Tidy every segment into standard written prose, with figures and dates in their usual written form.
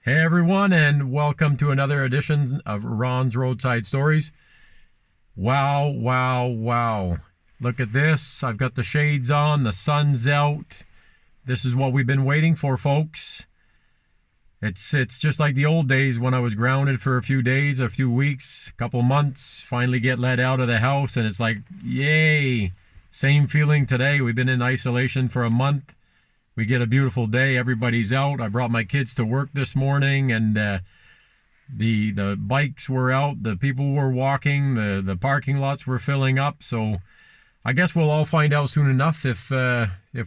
Hey everyone, and welcome to another edition of Ron's Roadside Stories. Wow, wow, wow. Look at this. I've got the shades on, the sun's out. This is what we've been waiting for, folks. It's just like the old days when I was grounded for a few days, a few weeks, a couple months, finally get let out of the house, and it's like, yay. Same feeling today. We've been in isolation for a month. We get a beautiful day. Everybody's out. I brought my kids to work this morning, and the bikes were out. The people were walking. The parking lots were filling up. So I guess we'll all find out soon enough if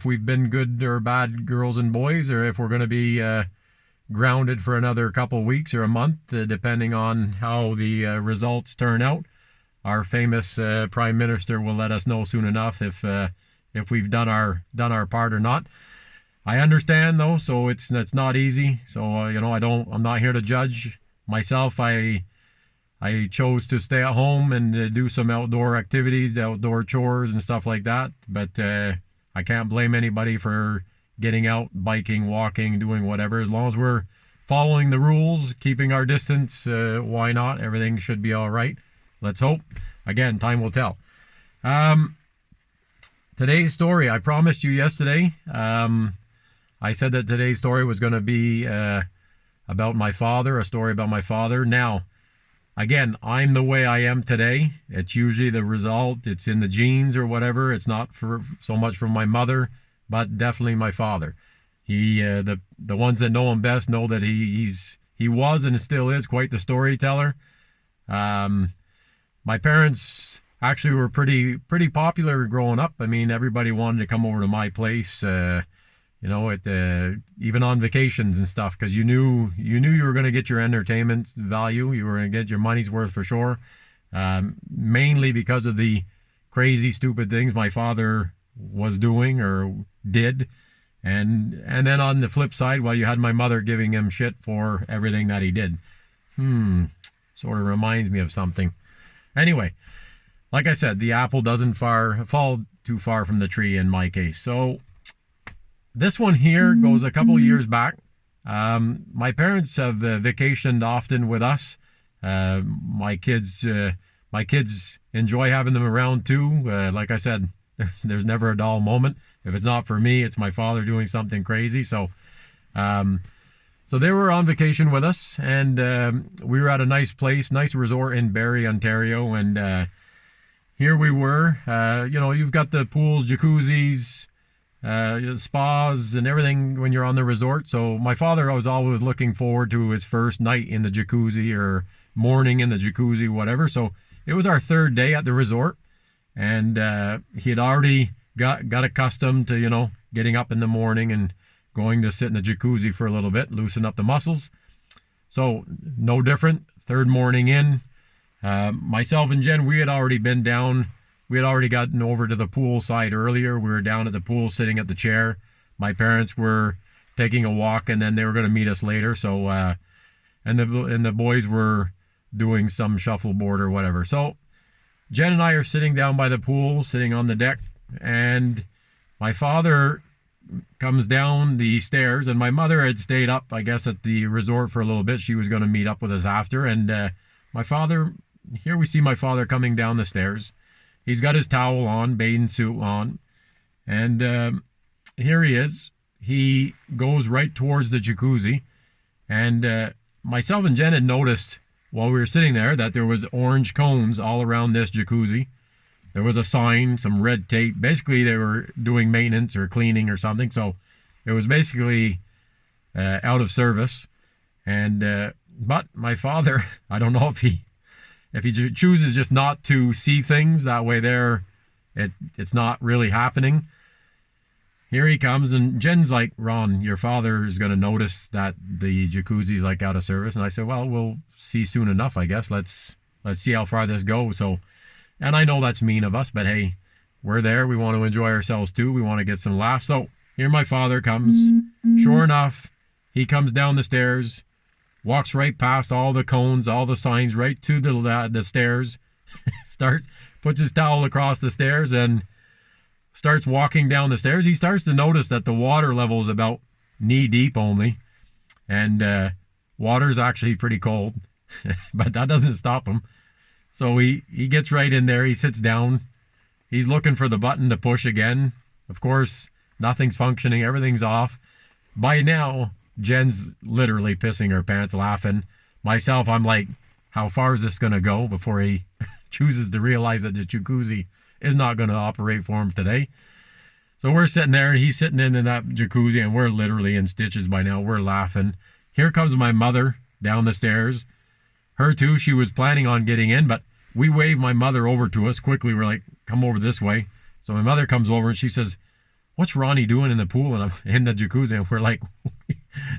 we've been good or bad girls and boys, or if we're going to be grounded for another couple weeks or a month, depending on how the results turn out. Our famous Prime Minister will let us know soon enough if we've done our part or not. I understand though, so it's not easy. So I'm not here to judge myself. I chose to stay at home and do some outdoor activities, outdoor chores and stuff like that. But I can't blame anybody for getting out, biking, walking, doing whatever. As long as we're following the rules, keeping our distance, why not? Everything should be all right. Let's hope. Again, time will tell. Today's story, I promised you yesterday. I said that today's story was going to be about my father, a story about my father. Now, again, I'm the way I am today. It's usually the result. It's in the genes or whatever. It's not for so much from my mother, but definitely my father. He, the ones that know him best know that he was and still is quite the storyteller. My parents actually were pretty popular growing up. I mean, everybody wanted to come over to my place. Even on vacations and stuff, because you knew you were going to get your entertainment value. You were going to get your money's worth for sure. Mainly because of the crazy, stupid things my father was doing or did. And then on the flip side, well, you had my mother giving him shit for everything that he did. Sort of reminds me of something. Anyway, like I said, the apple doesn't fall too far from the tree in my case. So this one here goes a couple years back. My parents have vacationed often with us. My kids enjoy having them around too. Like I said, there's never a dull moment. If it's not for me, it's my father doing something crazy. So they were on vacation with us, and we were at a nice place, nice resort in Barrie, Ontario. And here we were. You've got the pools, jacuzzis, spas and everything when you're on the resort. So my father was always looking forward to his first night in the jacuzzi or morning in the jacuzzi, whatever. So it was our third day at the resort, and he had already got accustomed to getting up in the morning and going to sit in the jacuzzi for a little bit, loosen up the muscles. So no different. Third morning in, myself and Jen, we had already been down. We had already gotten over to the pool side earlier. We were down at the pool sitting at the chair. My parents were taking a walk, and then they were going to meet us later. So, and the boys were doing some shuffleboard or whatever. So Jen and I are sitting down by the pool, sitting on the deck, and my father comes down the stairs, and my mother had stayed up, I guess, at the resort for a little bit. She was going to meet up with us after. And here we see my father coming down the stairs. He's got his towel on, bathing suit on, and here he is. He goes right towards the jacuzzi, and myself and Jen had noticed while we were sitting there that there was orange cones all around this jacuzzi. There was a sign, some red tape. Basically, they were doing maintenance or cleaning or something, so it was basically out of service. And but my father, I don't know if he chooses just not to see things that way, it's not really happening. Here he comes, and Jen's like, Ron, your father is going to notice that the jacuzzi's like out of service. And I said, well, we'll see soon enough, I guess. Let's see how far this goes. So, and I know that's mean of us, but hey, we're there. We want to enjoy ourselves too. We want to get some laughs. So here my father comes. Sure enough, he comes down the stairs, walks right past all the cones, all the signs, right to the stairs, puts his towel across the stairs and starts walking down the stairs. He starts to notice that the water level is about knee deep only. And Water's actually pretty cold, but that doesn't stop him. So he gets right in there. He sits down. He's looking for the button to push again. Of course, nothing's functioning. Everything's off. By now, Jen's literally pissing her pants laughing. Myself, I'm like, how far is this going to go before he chooses to realize that the jacuzzi is not going to operate for him today? So we're sitting there, and he's sitting in that jacuzzi, and we're literally in stitches by now. We're laughing. Here comes my mother down the stairs. Her too, she was planning on getting in, but we waved my mother over to us quickly. We're like, come over this way. So my mother comes over, and she says, what's Ronnie doing in the pool and I'm in the jacuzzi? And we're like,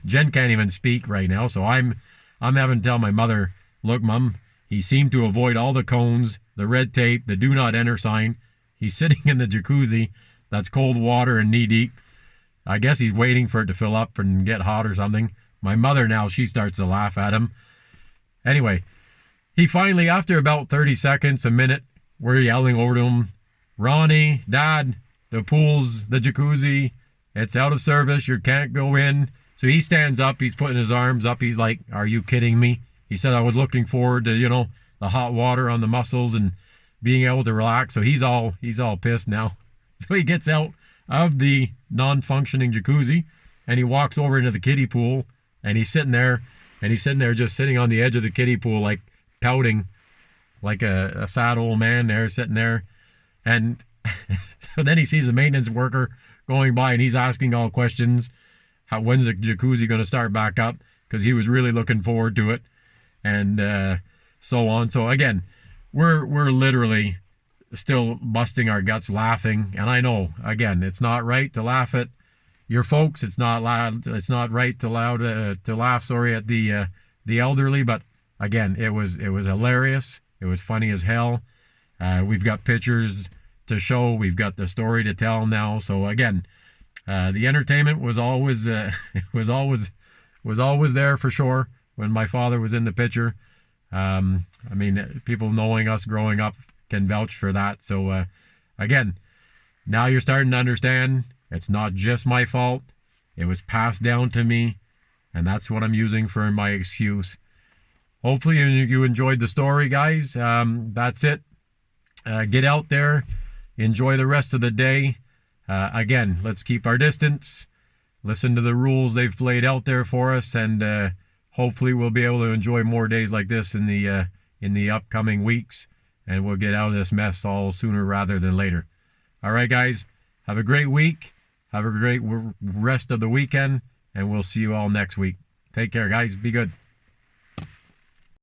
Jen can't even speak right now. So I'm having to tell my mother, look, Mom, he seemed to avoid all the cones, the red tape, the do not enter sign. He's sitting in the jacuzzi that's cold water and knee deep. I guess he's waiting for it to fill up and get hot or something. My mother now, she starts to laugh at him. Anyway, he finally, after about 30 seconds, a minute, we're yelling over to him, Ronnie, Dad, the pool's, the jacuzzi, it's out of service, you can't go in. So he stands up, he's putting his arms up, he's like, are you kidding me? He said, I was looking forward to, the hot water on the muscles and being able to relax. So he's all pissed now. So he gets out of the non-functioning jacuzzi and he walks over into the kiddie pool and he's sitting there just sitting on the edge of the kiddie pool, like pouting like a sad old man there, sitting there. And so then he sees the maintenance worker going by and he's asking all questions. When's the jacuzzi going to start back up? Because he was really looking forward to it. And so on. So again, we're literally still busting our guts laughing. And I know, again, it's not right to laugh at your folks. It's not loud. It's not right to laugh. Sorry, at the elderly. But again, it was hilarious. It was funny as hell. We've got pictures to show. We've got the story to tell now. So again, the entertainment was always was always there for sure when my father was in the picture. I mean, people knowing us growing up can vouch for that. So again, now you're starting to understand it's not just my fault. It was passed down to me, and that's what I'm using for my excuse. Hopefully you enjoyed the story, guys. That's it. Get out there. Enjoy the rest of the day. Again, let's keep our distance. Listen to the rules they've laid out there for us, and hopefully we'll be able to enjoy more days like this in the upcoming weeks, and we'll get out of this mess all sooner rather than later. All right, guys. Have a great week. Have a great rest of the weekend, and we'll see you all next week. Take care, guys. Be good.